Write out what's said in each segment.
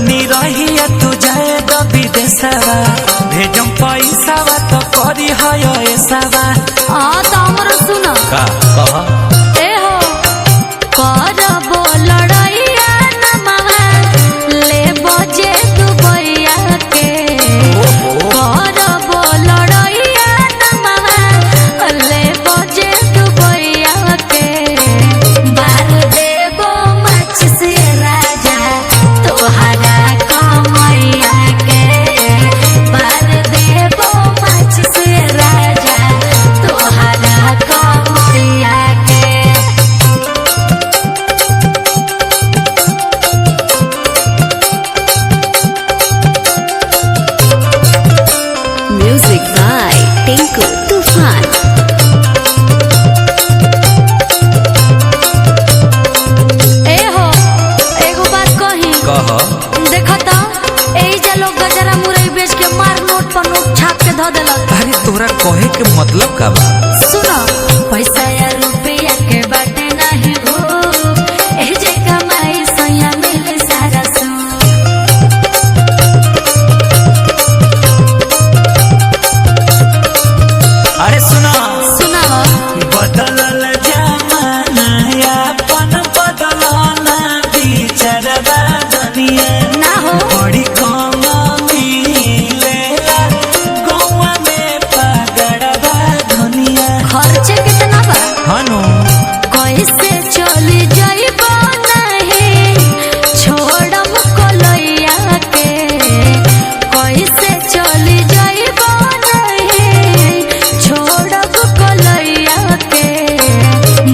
निरहिया तू जाए द विदेशवा भेजम पैसावा तो करी है ऐसावा। तो हमरा सुना का कह ए हो करबो लड़ाइया नमवा ले बजे दुबैया के करबो लड़ाइया नमवा ले बजे दुबैया के बार देबो मच से राजा तोहरा कमैया के बार देबो मच से राजा तोहरा कमैया के। Music by Tinku Tufan। ए हो एगो बात कही कह देखो तो एही जा लोग गजरा मुरई बेच के मार नोट पर नोट छाप के धो देलक। अरे तोरा कहे के मतलब का बा? सुनो पैसा या रुपया के बाटे नहीं भूख एही जे कमाई सैया मिले सारा सू। अरे सुना सुनाओ बदलल जमाना अपन बदलना बिचरवा दुनिया ना हो बड़ी कम मिलेला गौवा में पगड़वा दुनिया। खर्चे कितना बा हनु कैसे चली जाइबो नहीं छोड़म कलैया के कैसे चली जाइबो नहीं छोड़ब कलैया के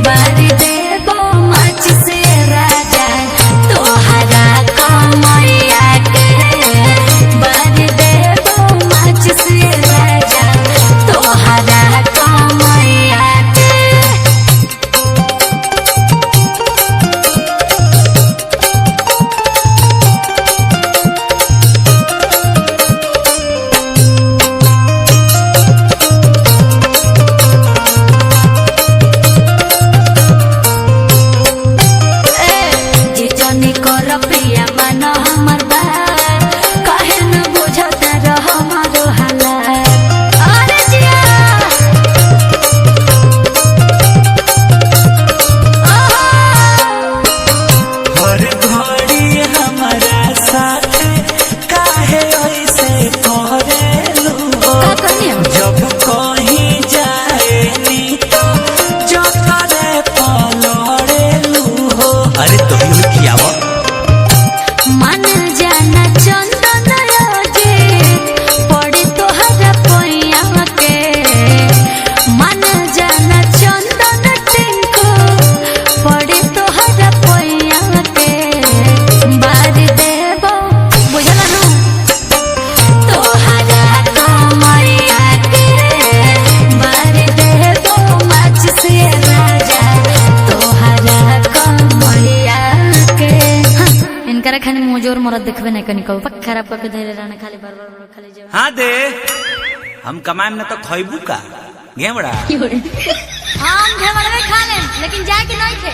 बारी देबो मच से राजा तोहरा कमैया के बारी देबो मच से राजा तोहरा कमैया के। जिजनी कर प्रिया मन हमर बात कहे न बुझता रह हमारो हालात। अरे जिया हर घड़ी हमारा साथ काहे ऐसे करेलू का कनिया जब कहीं जाए नी तो जकरे पलड़ेलू हो। अरे तो ही किया वो मन जाना चंदन जे पड़े तोहरा पैया के मन जाना चंदन टिंको पड़े तोहरा पैया के बारी देबो बुझला नु तोहरा कमैया के बारी देबो मच से राजा तोहरा कमैया के। इनकर खाली मोजोर मरद देखबे नहीं कनी कहू पक खराब करके धैर्य रहना खाली बार बार खाली जे हाँ दे हम कमाएम न तो खैबू का घेवड़ा हम घेवड़वे खा ले लेकिन जाके नहीं थे।